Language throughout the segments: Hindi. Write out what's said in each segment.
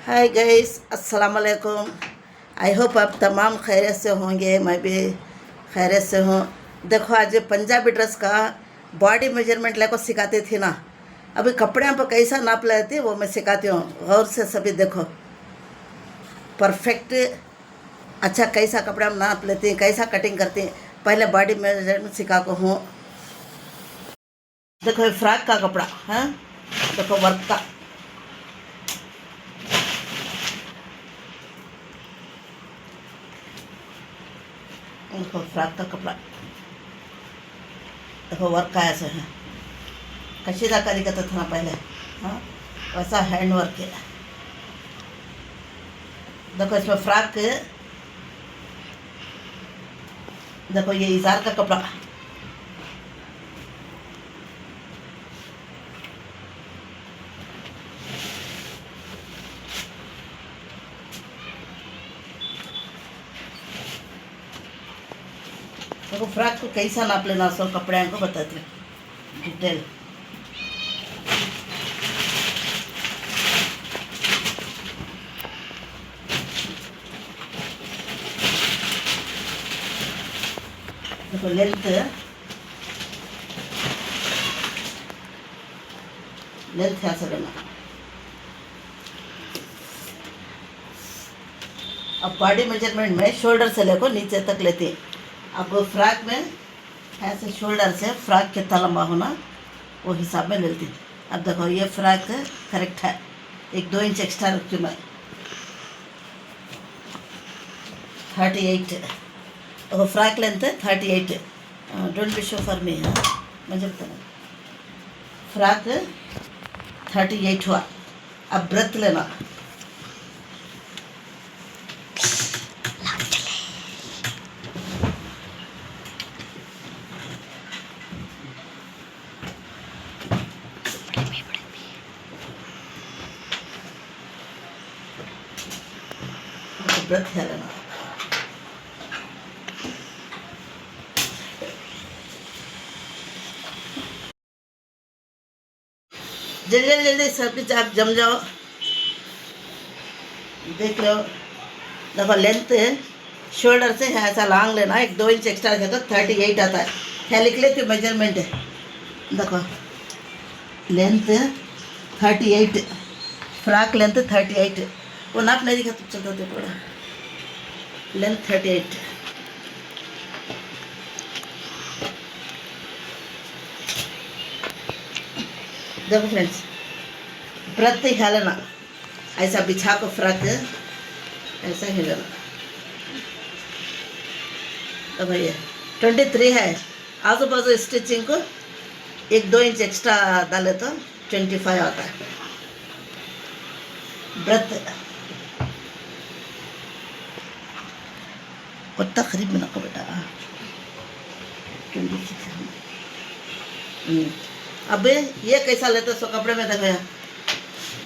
हाय गाइस, अस्सलाम वालेकुम। आई होप आप तमाम खैरियत से होंगे। मैं भी खैरियत से हूँ। देखो, आज पंजाबी ड्रेस का बॉडी मेजरमेंट लेको सिखाती थी ना। अभी कपड़े पर कैसा नाप लेती वो मैं सिखाती हूँ। गौर से सभी देखो, परफेक्ट अच्छा कैसा कपड़ा में नाप लेती हैं, कैसा कटिंग करती हैं। पहले बॉडी मेजरमेंट सिखा को हूँ। देखो, ये फ्रॉक का कपड़ा है, देखो वर्क का। देखो फ्रॉक का कपड़ा, देखो वर्क का ऐसे है, कशीदाकारी करता था ना पहले। हाँ, वैसा हैंड वर्क है। देखो इसमें फ्रॉक, देखो ये इजार का कपड़ा, देखो फ्रॉक को कैसा नाप लेना, सब कपड़े को बताते हैं डिटेल। देखो लेंथ ऐसा लेना। अब बॉडी मेजरमेंट में शोल्डर से लेकर नीचे तक लेती है। अब फ्रॉक में ऐसे शोल्डर से फ्रॉक कितना लंबा होना वो हिसाब में लेती हूँ। अब देखो ये फ्रॉक करेक्ट है, 1-2 इंच एक्स्ट्रा रखती हूँ मैं, 38। देखो frock length 38। Don't be show for me. हाँ, मैं जब तक फ्रॉक 38 हुआ। अब ब्रेथ लेना, ब्रेथ है लेना। जल्दी जल्दी जल्दी सब कुछ आप जम जाओ, देख लो। देखो लेंथ शोल्डर से है ऐसा लॉन्ग लेना, 1-2 इंच एक्स्ट्रा है तो 38 आता है। क्या लिख लेती हूँ मेजरमेंट। देखो लेंथ 38, फ्रॉक लेंथ 38, वो नाप नहीं दिखा तो चलता था थोड़ा। लेंथ 38। देखो फ्रेंड्स, ब्रेथ ही लेना, ऐसा बिछा को फ्रॉक ऐसा ही लेना। तो भैया 23 है। आजू बाजू स्टिचिंग को 1-2 इंच एक्स्ट्रा डाले तो 25 आता है। ब्रेथ कुत्ता खरीब में नको बेटा। 26। अब ये कैसा लेते सो कपड़े में। देखो यहाँ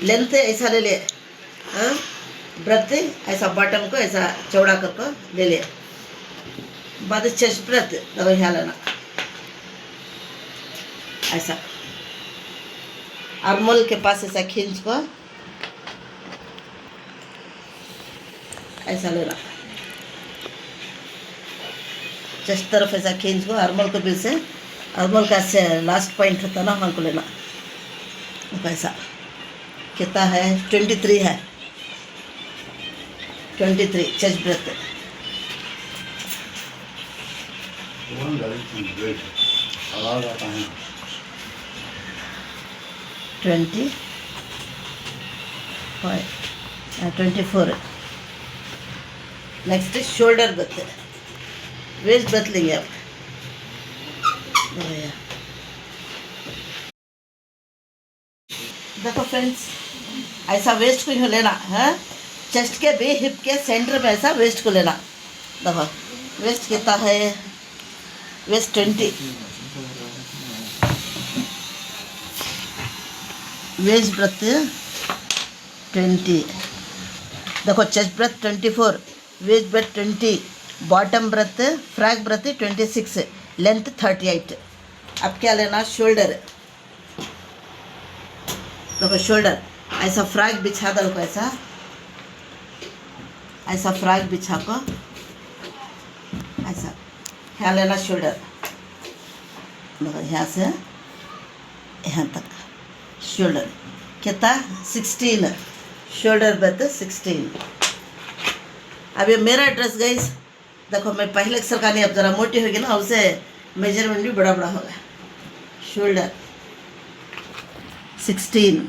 लेंथ ऐसा ले ले, ब्रेथ ऐसा बॉटम को ऐसा चौड़ा करके ले ले। बाद चेस्ट ब्रेथ देखो यहाँ लेना, ऐसा आर्मोल के पास ऐसा खींच को ऐसा लेना। चेस्ट तरफ ऐसा खींच को आर्मोल के बीच से, आर्मोल का से लास्ट पॉइंट होता ना हमको लेना। ऐसा कितना है, 23 है, 23 चेस्ट ब्रेथ। आवाज आता है 24। Next shoulder breadth, waist breadth लेंगे आप। देखो फ्रेंड्स, ऐसा वेस्ट को ही लेना है, चेस्ट के भी हिप के सेंटर में ऐसा वेस्ट को लेना। देखो वेस्ट कितना है, वेस्ट 20, वेस्ट ब्रेथ 20। देखो chest breadth 24, waist breadth 20, bottom breadth frock breadth 26, length 38। अब क्या लेना, शोल्डर। देखो शोल्डर ऐसा फ्रॉक बिछा दल को ऐसा ऐसा फ्रॉक बिछा को ऐसा यहाँ लेना शोल्डर, देखो यहाँ से यहाँ तक शोल्डर कितना 16 शोल्डर ब्रेथ 16। अब ये मेरा ड्रेस गाइस देखो मैं पहले एक्सल का नहीं, अब ज़रा मोटी होगी ना उससे मेजरमेंट भी बड़ा बड़ा होगा। शोल्डर 16,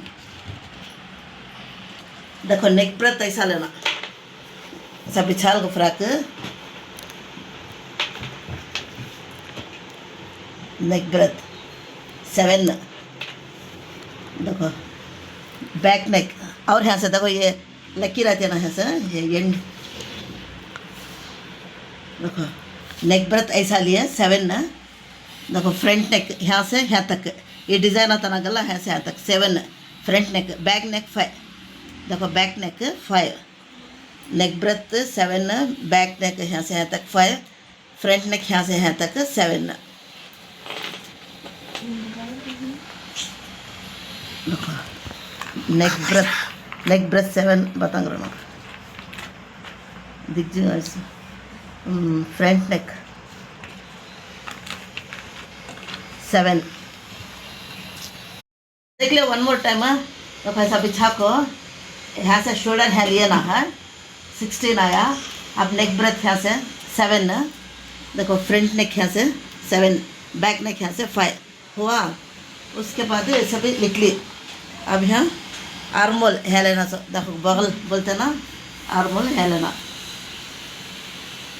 देखो नेक ब्रेथ ऐसा लेना, ऐसा बिछाल को फ्रॉक नेक ब्रेथ 7, देखो बैक नेक, और यहाँ से देखो ये लकीर आती है ना यहाँ से ये एंड, देखो नेक ब्रेथ ऐसा लिया 7 ना, देखो फ्रंट नेक यहाँ से यहाँ तक ये डिज़ाइन आता ना गला यहाँ से यहाँ तक 7 फ्रंट नेक, बैक नेक 5, देखो बैक नेक 5, नेक ब्रेथ 7, बैक नेक यहाँ से यहाँ तक 5, फ्रंट नेक यहाँ से यहाँ तक 7, देखो नेक ब्रेथ 7 बतांग रहा दिख जाए ऐसे। फ्रंट नेक 7, देख लियो वन मोर टाइम। तो ऐसा बिछा को यहाँ से शोल्डर है लिए ना है 16 आया, अब नेक ब्रेथ यहाँ से 7, देखो फ्रंट नेक यहाँ से 7, बैक नेक यहाँ से 5 हुआ। उसके बाद ये सभी लिख ली। अब यहाँ आर्मोल है लेना, सो देखो बगल बोलते ना आर्मोल है लेना,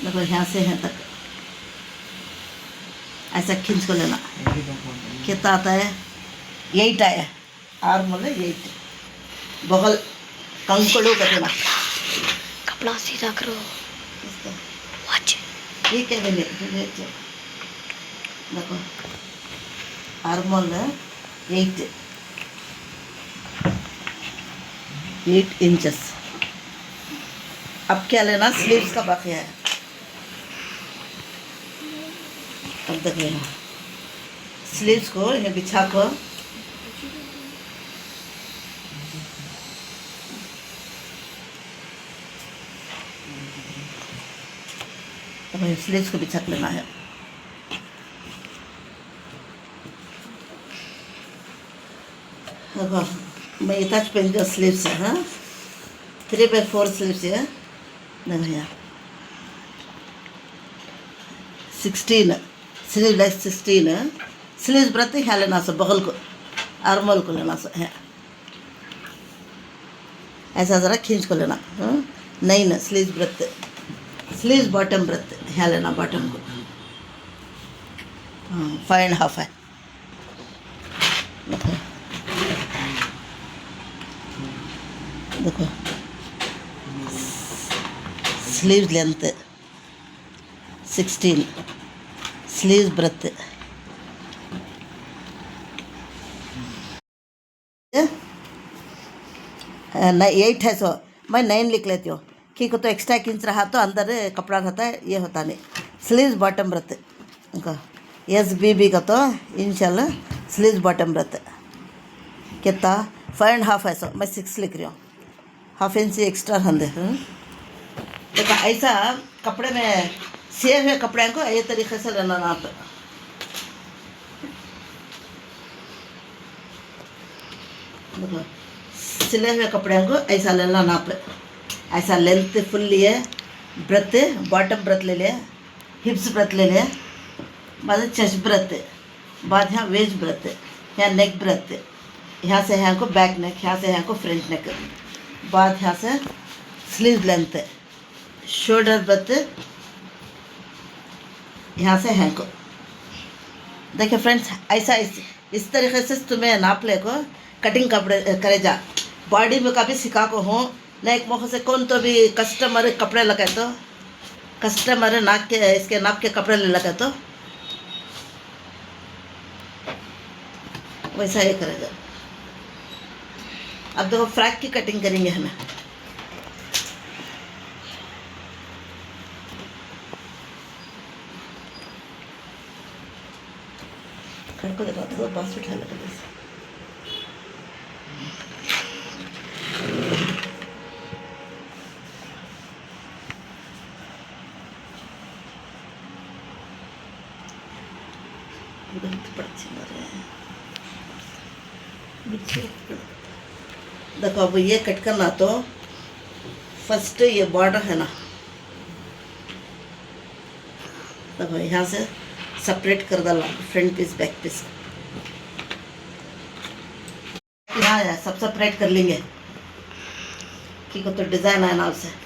देखो यहाँ से यहाँ तक ऐसा खींच को लेना। कितना आता है 8 आया, आर्मोल 8, बगल कंकड़ू कहते ना, कपड़ा सीधा करो। वॉच ठीक है मैंने देखो आर्मोल 8 इंचेस। अब क्या लेना, स्लीव्स का बाकी है। अब तक लेना स्लीव्स को ये बिछा को अब स्लीव्स को बिछा के लेना है। अब मैं इतना पहन जो स्लीव्स है, हाँ 3/4 स्लीव्स है, देखो यहाँ 16 स्लीव लेस 16, स्लीव्स ब्रेथ यहाँ लेना सो बगल को आर्मोल को लेना सो है, ऐसा ज़रा खींच को लेना। 9 sleeves breadth, sleeves bottom breadth यहाँ लेना, बॉटम को 5.5 है। देखो स्लीव लेंथ 16, स्लीव ब्रेथ 8 है, सो मैं 9 लिख लेती हूँ क्योंकि तो एक्स्ट्रा खींच रहा तो अंदर कपड़ा रहता है, ये होता नहीं। स्लीव्स बॉटम ब्रेथ SBB का तो इंशाल्लाह स्लीव्स बॉटम ब्रेथ कितना 5.5 है, सो मैं 6 लिख रही हूँ, हाफ इंच एक्स्ट्रा हंदे। देखो ऐसा कपड़े में सिए हुए कपड़े को ये तरीके से लेना नाप। देखो सिले हुए कपड़े को ऐसा लेना नाप, ऐसा लेंथ फुल लिए, ब्रेथ बॉटम ब्रेथ ले लिया, हिप्स ब्रेथ ले लिया, बाद चेस्ट ब्रेथ, बाद यहाँ वेज ब्रेथ, यहाँ नेक ब्रेथ, यहाँ से यहाँ को बैक नेक, यहाँ से यहाँ को फ्रंट नेक, बाद यहाँ से स्लीव लेंथ, शोल्डर ब्रेथ यहाँ से यहाँ को। देखिए फ्रेंड्स ऐसा इस तरीके से तुम्हें नाप ले को कटिंग कपड़े करे जा। बॉडी में कभी सिखा को हो न, एक मौके से कौन तो भी कस्टमर कपड़े लगे तो कस्टमर नाक के इसके नाप के कपड़े ले लगे तो वैसा ही करेगा। अब देखो फ्रॉक की कटिंग करेंगे हमें। खड़को देखो तो बस उठा लगा जैसे देखो अब ये कट करना तो फर्स्ट ये बॉर्डर है ना, देखो यहाँ से सेपरेट कर डाला फ्रंट पीस बैक पीस, यहाँ है सब सेपरेट कर लेंगे कि को तो डिज़ाइन है ना उसे।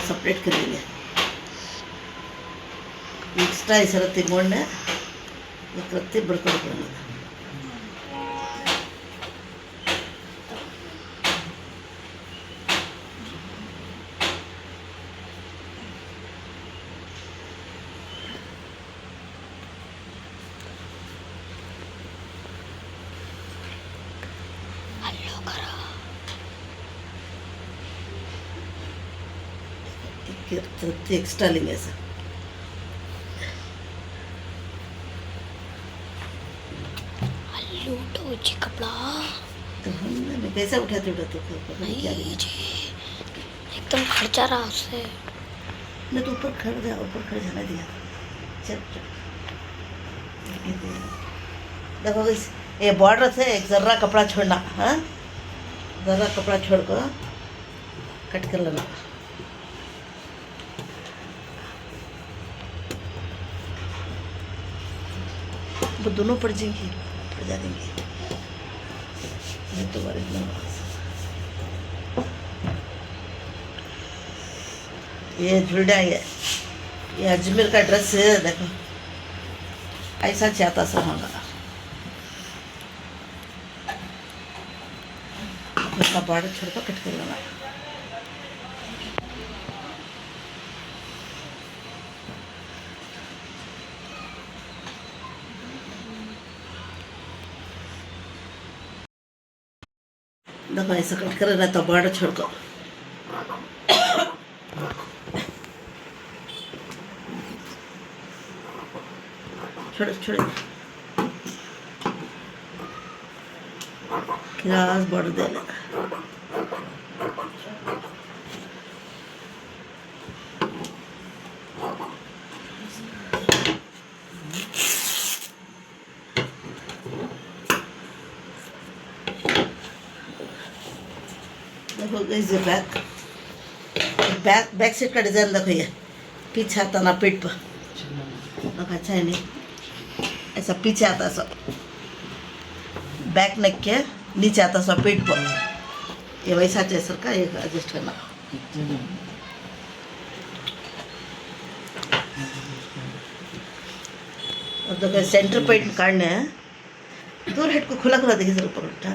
सेपरेट कर लेंगे एक्स्ट्रा इस रत्ती मोड़ने एक रत्ती बड़कोड़े हल्लो करो। एक रत्ती एक्स्ट्रा लेंगे ऐसा। लूटो जी कपड़ा। तो हमने पैसा उठाते उठाते पता नहीं क्या नहीं जी, एकदम खर्चा रहा उससे। नहीं तो ऊपर खड़ जा, ऊपर खड़ जाने दिया। चल चल देखो इस ये बॉर्डर से एक ज़र्रा कपड़ा छोड़ना, हाँ ज़र्रा कपड़ा छोड़ कर कट कर लेना। वो दोनों पड़ जाएंगी, पड़ जाएंगे ये तो बारी ये झुलडा ये अजमेर का ड्रेस है, देखो ऐसा चाहता सब होगा। उसका बॉर्डर छोड़ कर कट कर लेना। देखो ऐसा कट कर लेना तो बॉर्डर छोड़ कर छोड़ छोड़ क्रॉस बॉर्डर दे ले। देखो इस बैक बैक बैक साइड का डिज़ाइन देखो, ये पीछे आता ना पीठ पर, देखो अच्छा है नहीं ऐसा पीछे आता सब बैक नेक के नीचे आता सब पीठ पर, ये वैसा चेसर का ये एडजस्ट करना। अब देखो सेंटर पॉइंट काटने हैं, दूर हेड को खुला खुला देखिए सर ऊपर उठा,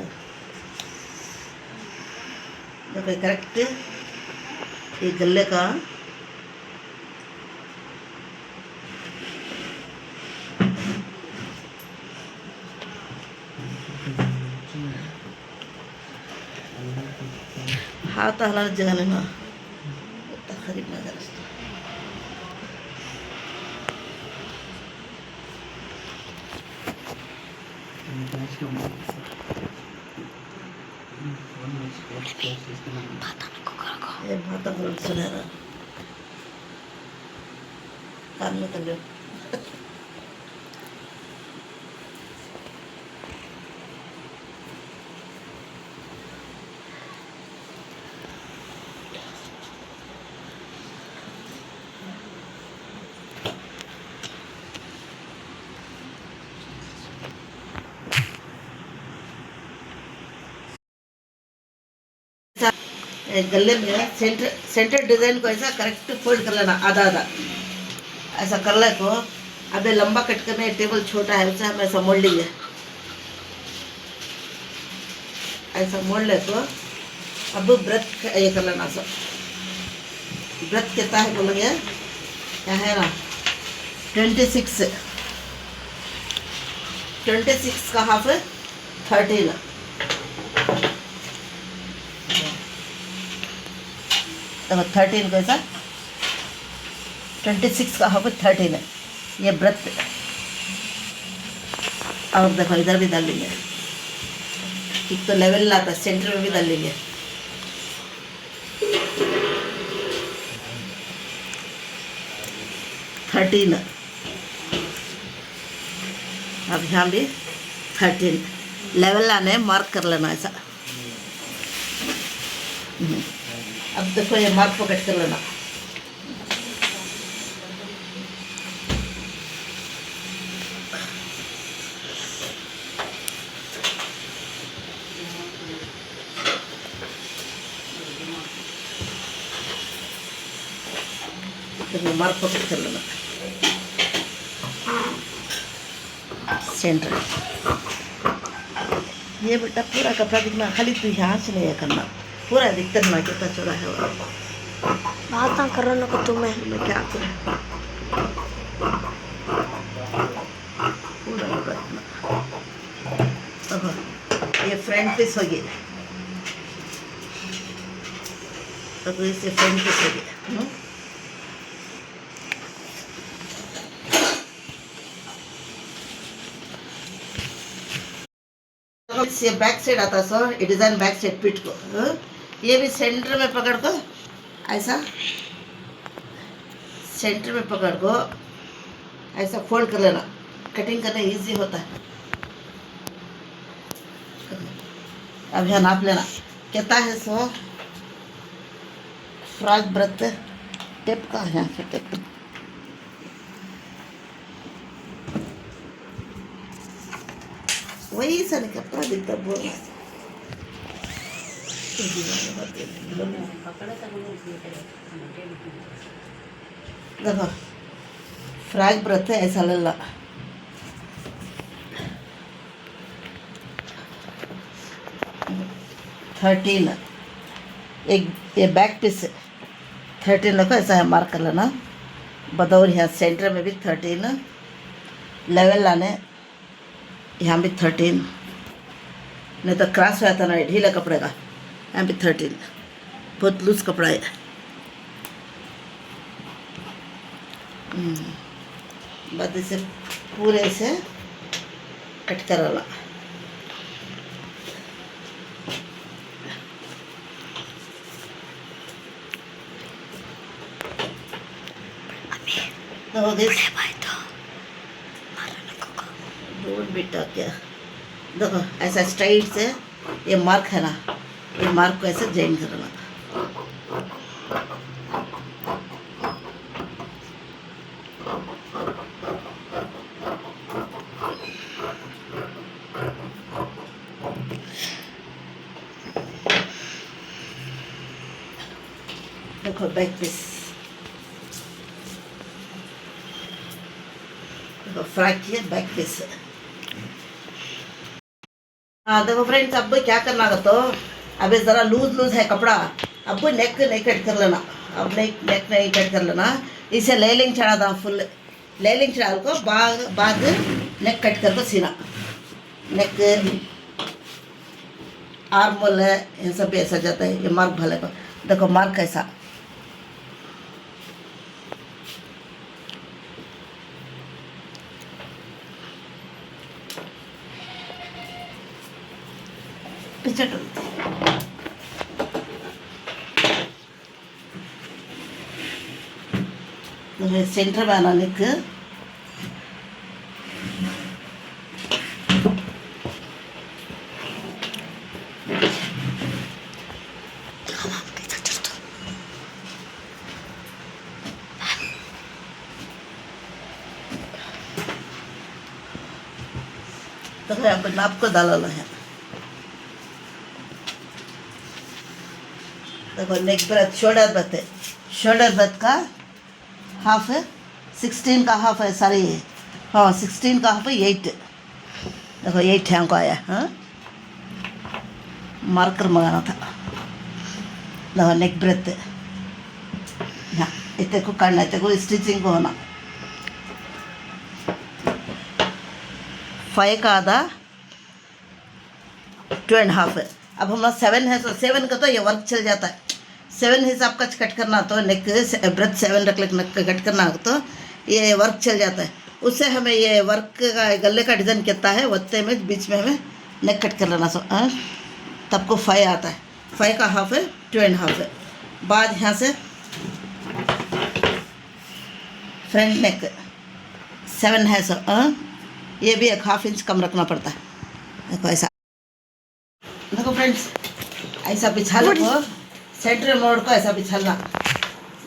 देखो करेक्ट ये गले का हाथ हलाने जगह नहीं ना, खरीद ना कर। ये भाता बोल सुनेरा कान में कर लो। गले में सेंटर डिजाइन को ऐसा करेक्ट फोल्ड कर लेना, आधा आधा ऐसा कर ले को। अबे लंबा कट करने टेबल छोटा है उसे हम ऐसा मोड़ लेंगे, ऐसा मोड़ ले को। अब ब्रेथ ये कर लेना सब, ब्रेथ कितना है बोलेंगे क्या है ना 26 का हाफ 13 देखो 13 कैसा 26 का हाफ 13 है ये ब्रेथ। और देखो इधर भी डाल लेंगे एक तो लेवल आता है, सेंटर में भी डालेंगे। थर्टीन, अब यहाँ भी 13 लेवल आने मार्क कर लेना ऐसा। अब देखो ये मार्क पकड़ कर लेना। तो मार्क पकड़ कर लेना सेंटर। ये बेटा पूरा कपड़ा दिखना, खाली तू यहाँ से नहीं करना, पूरा दिखता ना कितना चौड़ा है वो। बात ना करो ना को तुम्हें। मैं क्या करूँ, पूरा होगा इतना। अब ये फ्रंट पीस होगी, अब इसे फ्रंट पीस होगी। ये बैक साइड आता है सो ये डिज़ाइन बैक साइड पीठ को, ये भी सेंटर में पकड़ को ऐसा, सेंटर में पकड़ को ऐसा फोल्ड कर लेना, कटिंग करना इजी होता है। अब यहाँ नाप लेना कितना है सो, फ्रॉक ब्रेथ टेप का है फिर टेप वही सा नहीं कपड़ा दिखता बोल देखो फ्रॉक ब्रेथ है ऐसा ले ला। थर्टीन एक ये बैक पीस 13 को ऐसा है मार्क कर लेना। बदौर यहाँ सेंटर में भी 13 लेवल लाने, यहाँ भी 13, नहीं तो क्रॉस हो जाता ना ढीला कपड़े का। यहाँ भी 13 बहुत लूज कपड़ा है। बाद इसे पूरे से कट कराना। तो दिस डोंट बेटा क्या देखो ऐसा स्ट्राइट से ये मार्क है ना, ये मार्क को ऐसे जॉइन करना। देखो बैक पीस, देखो फ्रॉक की बैक पीस। हाँ देखो फ्रेंड्स, अब क्या करना है तो अभी ज़रा लूज है कपड़ा, अब नेक नहीं कट कर लेना। अब नेक नहीं कट कर लेना, इसे लेलिंग चढ़ा था फुल, लेलिंग चढ़ा को बाद नेक कट कर को सीना। नेक आर्म होल है, ये सब ऐसा जाता है। ये मार्क भले को देखो, मार्क कैसा पीछे सेंटर में आना नेक। तो यहाँ पर नाप को डालना है। देखो नेक ब्रेथ, शोल्डर ब्रेथ है, शोल्डर ब्रेथ का हाफ है, 16 का हाफ है, सॉरी हाँ 16 का हाफ है 8। देखो 8 यहाँ को आया। हाँ मार्कर मंगाना था। देखो नेक ब्रेथ हाँ इतने को करना, इतने को स्टिचिंग को होना। 5 का आधा 2.5 है। अब हमारा 7 है तो 7 का तो ये वर्क चल जाता है। 7 हिसाब का कट करना तो नेक ब्रेथ 7 रख ले कट करना तो ये वर्क चल जाता है। उससे हमें ये वर्क का गले का डिज़ाइन कितना है उतने में बीच में हमें नेक कट कर लेना। सो तब को 5 आता है, 5 का हाफ है 2.5 है। बाद यहाँ से फ्रंट नेक 7 है सो ये भी 1/2 इंच कम रखना पड़ता है। देखो ऐसा, देखो फ्रेंड्स ऐसा बिछा लो को, सेंटर मोड़ को ऐसा बिछाना,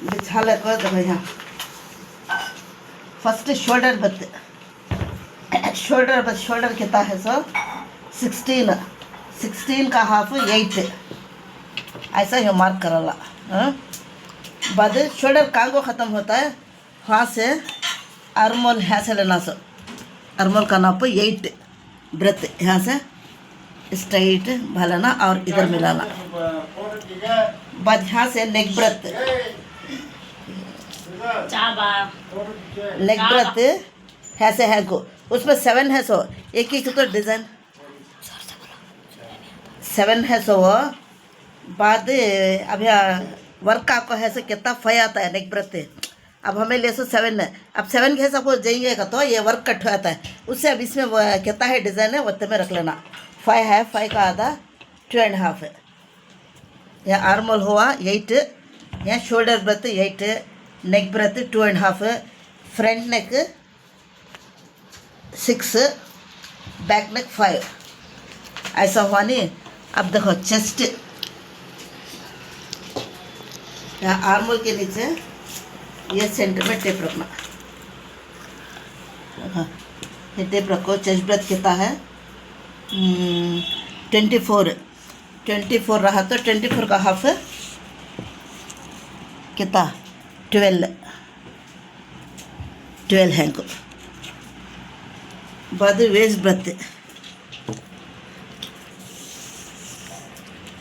बिछा ले को। देखो यहाँ फर्स्ट शोल्डर बत, शोल्डर कितना है सो 16 का हाफ 8 ऐसा ही मार्क करला। बाद शोल्डर कांगो ख़त्म होता है, वहाँ से आर्मोल यहाँ से लेना सो, आर्मोल का नाप 8 ब्रेथ यहाँ से स्ट्राइट भलाना और इधर मिलाना। बाद यहाँ से नेक ब्रेथ, नेक ब्रेथ ऐसे है को, उसमें 7 है सो एक एक तो डिज़ाइन 7 है सो। बाद अब यहाँ वर्क आपको है सो कितना 5 आता है नेक ब्रेथ। अब हमें ले सो 7 है, अब 7 के हिसाब से जाइएगा तो ये वर्क कट आता है उससे। अब इसमें कितना है डिज़ाइन है वत्ते में रख लेना। 5 है, 5 का आधा 2.5 है। यहाँ आर्मोल हुआ 8, यहाँ shoulder breadth 8, neck breadth 2.5, front neck 6, back neck 5 ऐसा हुआ नहीं। अब देखो चेस्ट, यहाँ आर्मोल के नीचे ये सेंटर में टेप रखना। हाँ ये टेप रखो। चेस्ट ब्रेथ कितना है 24 रहा तो 24 का हाफ कितना 12 है इनको। बाद वेस्ट ब्रेथ,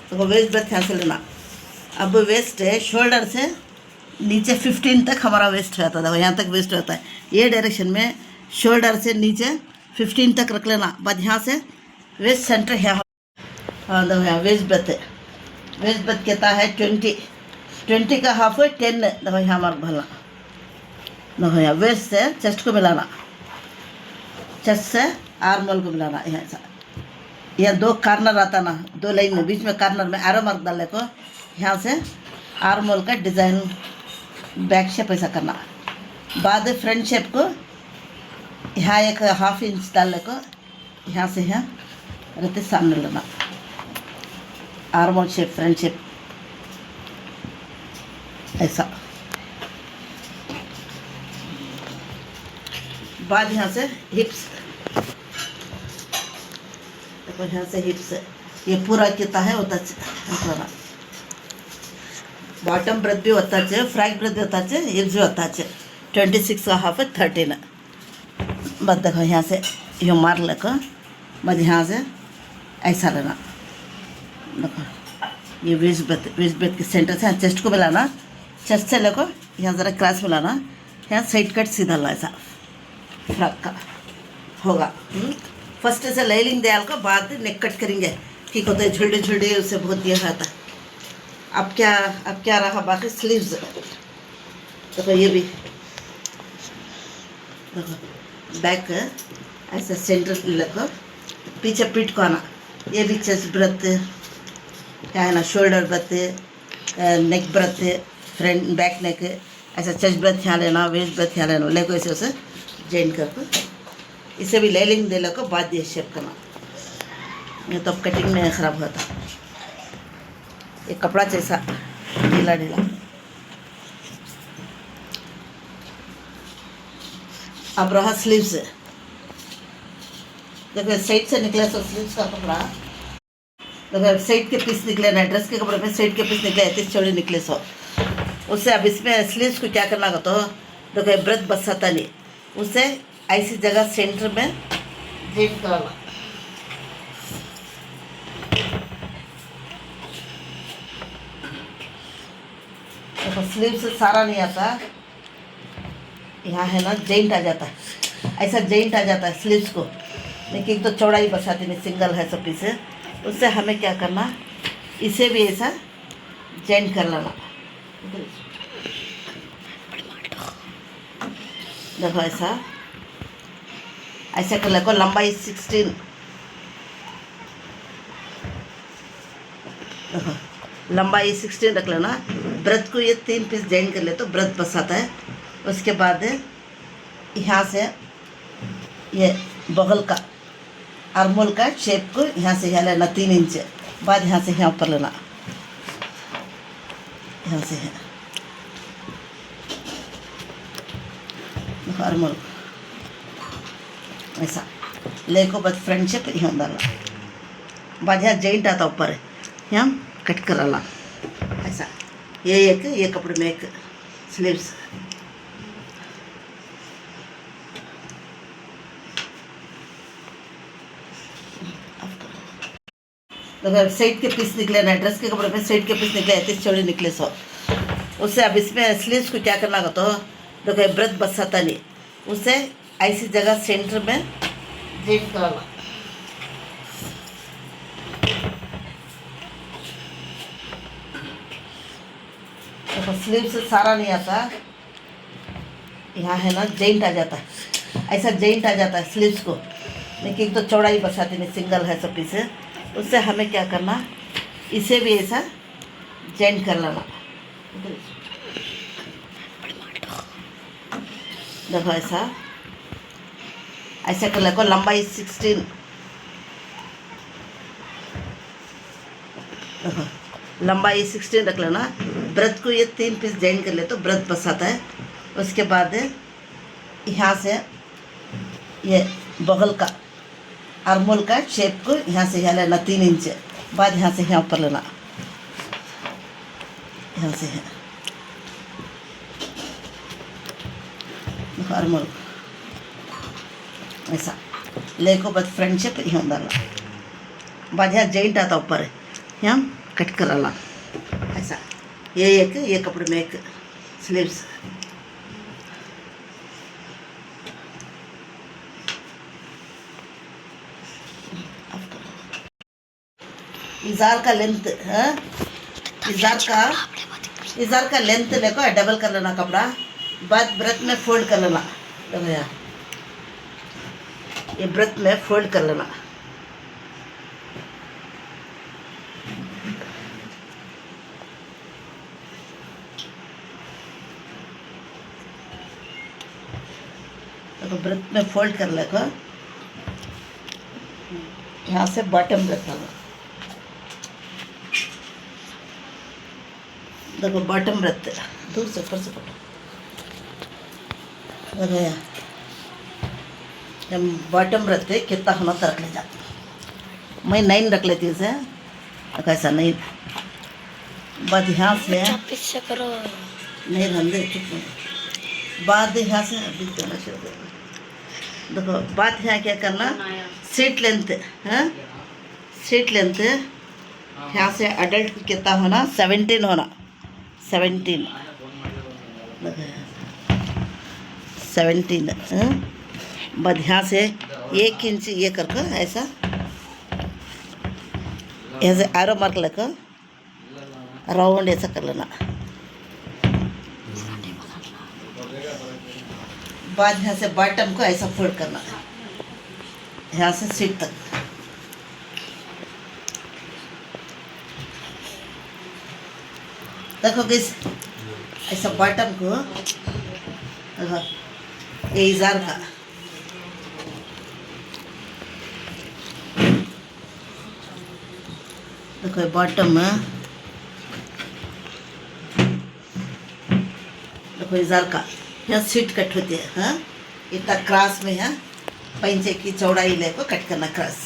तो वेस्ट ब्रेथ यहाँ से लेना। अब वेस्ट है शोल्डर से नीचे 15 तक हमारा वेस्ट रहता था, यहाँ तक वेस्ट रहता है। ये डायरेक्शन में शोल्डर से नीचे 15 तक रख लेना। बाद यहाँ से वेस्ट सेंटर यहाँ, हाँ देखो यहाँ वेस्ट ब्रेथ है। वेस्ट ब्रेथ कितना है 20 का हाफ है 10। देखो यहाँ मार्क भरना। देखो यहाँ वेस्ट से चेस्ट को मिलाना, चेस्ट से आर्मोल को मिलाना। यहाँ ऐसा, यहाँ 2 कार्नर आता ना, 2 लाइन में बीच में कार्नर में एरो मार्क डालने को, यहाँ से आर्मोल का डिज़ाइन बैक शेप ऐसा करना। बाद फ्रंट शेप को यहाँ 1/2 इंच डालने को, यहाँ से यहाँ रहते सामने लेना। आर्मोल शेप, फ्रंट शेप ऐसा। बाद यहाँ से हिप्स, देखो यहाँ से हिप्स ये पूरा कितना है होता है। बॉटम ब्रेथ भी होता है, फ्रैक ब्रेथ भी होता है, हिप्स भी होता है। 26 का हाफ है 13। बस देखो यहाँ से ये मार लेको, बस यहाँ से ऐसा लेना। देखो ये वेस्ट ब्रेथ के सेंटर से चेस्ट को मिलाना, चेस्ट से लेको यहाँ ज़रा क्रॉस मिलाना, यहाँ साइड कट सीधा ला ऐसा फ्रॉक का होगा। फर्स्ट से लाइनिंग दयाल को, बाद नेक कट करेंगे। ठीक होता है, झुलडे झुलडे उससे बहुत दिया जाता है। अब क्या रहा बाकी स्लीव्स। देखो ये भी देखो बैक ऐसा सेंटर लगो, पीछे पीठ को आना। ये भी चेस्ट ब्रेथ क्या है ना, shoulder breadth, neck breadth, front back neck ऐसा। चेस्ट ब्रेथ यहाँ लेना, वेस्ट ब्रेथ यहाँ लेना, लेको ऐसे उसे जॉइन करके इसे भी लाइनिंग दे लो, बाद ये शेप करना। ये तो अब कटिंग में ख़राब होता, ये कपड़ा जैसा ढीला ढीला। अब रहा स्लीव्स, देखो साइड से निकले तो स्लीव्स का कपड़ा, देखो साइड के पीस निकले ना, ड्रेस के कपड़े में साइड के पीस निकले, 30 चौड़ी निकले सो उससे। अब इसमें स्लीव्स को क्या करना का, तो देखो ब्रेथ बसाता नहीं, उससे ऐसी जगह सेंटर में जेब करना। देखो स्लीव से सारा नहीं आता, यहाँ है ना जॉइंट आ जाता है, ऐसा जॉइंट आ जाता है स्लीव्स को। लेकिन तो चौड़ाई बसाती नहीं, सिंगल है सब पीस, उससे हमें क्या करना, इसे भी ऐसा जॉइंट कर लेना। देखो ऐसा ऐसे कर ले को, लंबाई 16 देखो लंबाई 16 रख लेना। ब्रेथ को ये 3 पीस जॉइन कर ले तो ब्रेथ बस आता है। उसके बाद यहाँ से ये बगल का आर्मोल का शेप को यहाँ से यहाँ लेना 3 इंच। बाद यहाँ से यहाँ ऊपर लेना, यहाँ से है आर्मोल ऐसा लेको बाद फ्रंट शेप यहाँ डालना। बाद यहाँ जॉइंट आता ऊपर यहाँ कट कराला ऐसा। ये कपड़े में एक स्लीव्स देखो साइड के पीस निकले ना, ड्रेस के कपड़े में साइड के पीस निकले 33 चौड़ी निकले सो। उससे अब इसमें स्लीव्स को क्या करना होगा तो देखो ब्रेथ बस आता नहीं, उसे ऐसी जगह सेंटर में जॉइंट कराना। देखो स्लीव से सारा नहीं आता, यहाँ है ना जॉइंट आ जाता है, ऐसा जॉइंट आ जाता है स्लीव्स को। लेकिन तो चौड़ाई बसाती नहीं, सिंगल है सब पीस। उससे हमें क्या करना, इसे भी ऐसा जॉइंट कर लेना। देखो ऐसा ऐसा कर ले को लंबाई 16। देखो लंबाई 16 रख लेना। ब्रेथ को ये 3 पीस जॉइन कर ले तो ब्रेथ बस आता है। उसके बाद यहाँ से ये बगल का आर्मोल का शेप को यहाँ से यहाँ लेना 3 इंच। बाद यहाँ से यहाँ ऊपर लेना, यहाँ से है आर्मोल ऐसा लेको बाद फ्रंट शेप यहाँ डालना। बाद यहाँ जॉइंट आता ऊपर यहाँ कट कराला ऐसा। ये कपड़े में एक स्लीव्स इजार का लेंथ है, इजार का लेंथ देखो डबल कर लेना कपड़ा। बाद ब्रेथ में फोल्ड कर लेना। देखो यार ये ब्रेथ में फोल्ड कर लेना। देखो ब्रेथ में फोल्ड कर लेगा, यहाँ से बॉटम ब्रेथ होगा। देखो बॉटम ब्रेथ दूर से ऊपर से पकड़ो। देखो यार बॉटम ब्रेथ कितना होना तो रख ले जा। मैं 9 रख लेती हूँ इसे, ऐसा 9। बाद यहाँ से पीछे करो नहीं धंधे चुप नहीं। बाद यहाँ से अभी करना शुरू करना। देखो बात यहाँ क्या करना, सीट लेंथ है, सीट लेंथ यहाँ से अडल्ट कितना होना 17 होना, 17 बाद यहाँ से 1 इंच ये करके ऐसा ऐसे एरो मार्क लेकर राउंड ऐसा कर लेना। बाद यहाँ से बॉटम को ऐसा फोल्ड करना, यहाँ से सीट तक। देखो किस ऐसा बॉटम को देखो ये इजार का देखो बॉटम में देखो इजार का यहाँ सीट कट होती है। हाँ इतना क्रॉस में है, पंचे की चौड़ाई लेको कट करना क्रॉस।